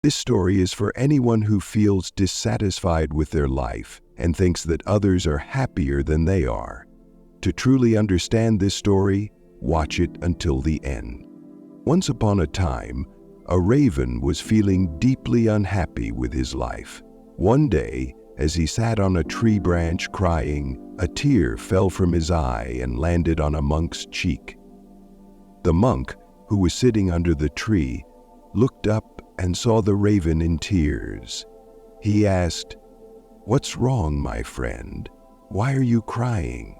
This story is for anyone who feels dissatisfied with their life and thinks that others are happier than they are. To truly understand this story, watch it until the end. Once upon a time, a raven was feeling deeply unhappy with his life. One day, as he sat on a tree branch crying, a tear fell from his eye and landed on a monk's cheek. The monk, who was sitting under the tree, looked up and saw the raven in tears. He asked, "What's wrong, my friend? Why are you crying?"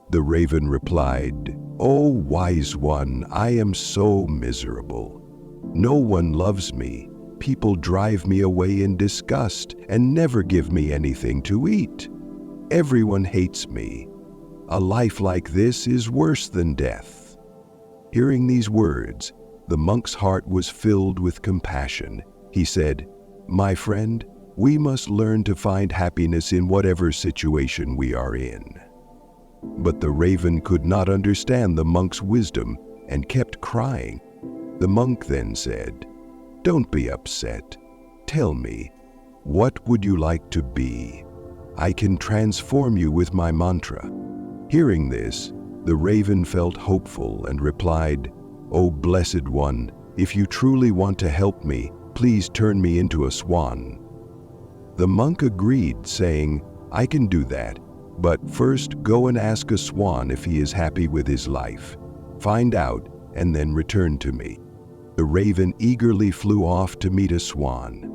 The raven replied, "Oh, wise one, I am so miserable. No one loves me. People drive me away in disgust and never give me anything to eat. Everyone hates me. A life like this is worse than death." Hearing these words, the monk's heart was filled with compassion. He said, "My friend, we must learn to find happiness in whatever situation we are in." But the raven could not understand the monk's wisdom and kept crying. The monk then said, "Don't be upset. Tell me, what would you like to be? I can transform you with my mantra." Hearing this, the raven felt hopeful and replied, "O blessed one, if you truly want to help me, please turn me into a swan." The monk agreed, saying, "I can do that, but first go and ask a swan if he is happy with his life. Find out and then return to me." The raven eagerly flew off to meet a swan.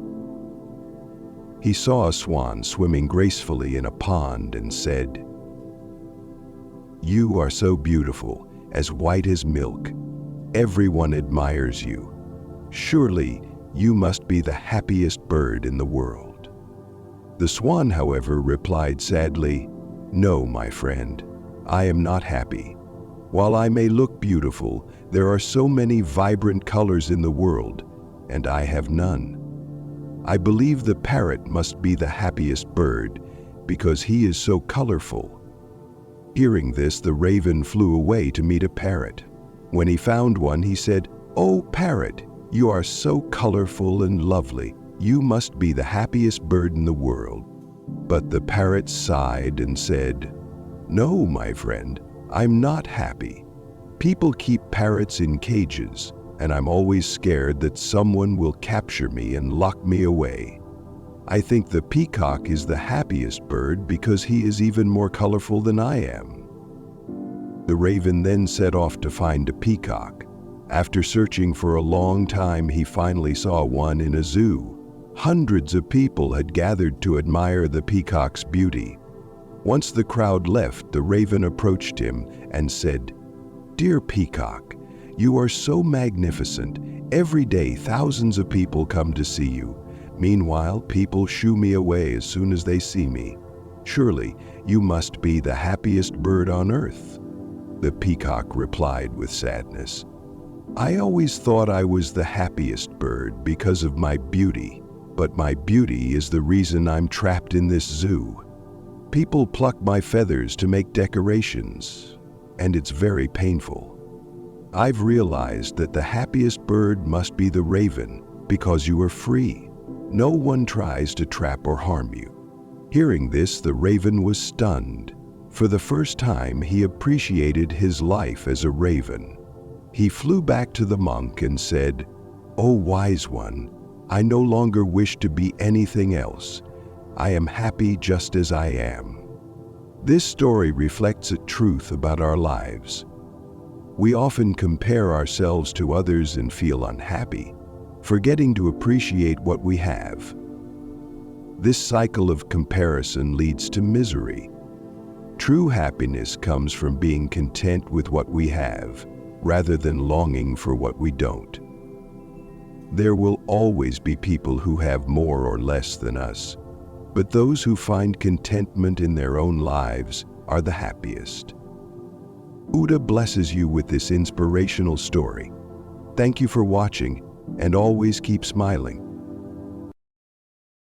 He saw a swan swimming gracefully in a pond and said, "You are so beautiful, as white as milk. Everyone admires you. Surely you must be the happiest bird in the world." The swan, however, replied sadly, "No, my friend, I am not happy. While I may look beautiful, there are so many vibrant colors in the world, and I have none. I believe the parrot must be the happiest bird because he is so colorful." Hearing this, the raven flew away to meet a parrot. When he found one, he said, "Oh, parrot, you are so colorful and lovely. You must be the happiest bird in the world." But the parrot sighed and said, "No, my friend, I'm not happy. People keep parrots in cages, and I'm always scared that someone will capture me and lock me away. I think the peacock is the happiest bird because he is even more colorful than I am." The raven then set off to find a peacock. After searching for a long time, he finally saw one in a zoo. Hundreds of people had gathered to admire the peacock's beauty. Once the crowd left, the raven approached him and said, "Dear peacock, you are so magnificent. Every day thousands of people come to see you. Meanwhile, people shoo me away as soon as they see me. Surely you must be the happiest bird on earth." The peacock replied with sadness, "I always thought I was the happiest bird because of my beauty, but my beauty is the reason I'm trapped in this zoo. People pluck my feathers to make decorations, and it's very painful. I've realized that the happiest bird must be the raven because you are free. No one tries to trap or harm you." Hearing this, the raven was stunned. For the first time, he appreciated his life as a raven. He flew back to the monk and said, "O wise one, I no longer wish to be anything else. I am happy just as I am." This story reflects a truth about our lives. We often compare ourselves to others and feel unhappy, forgetting to appreciate what we have. This cycle of comparison leads to misery. True happiness comes from being content with what we have, rather than longing for what we don't. There will always be people who have more or less than us, but those who find contentment in their own lives are the happiest. Buddha blesses you with this inspirational story. Thank you for watching, and always keep smiling.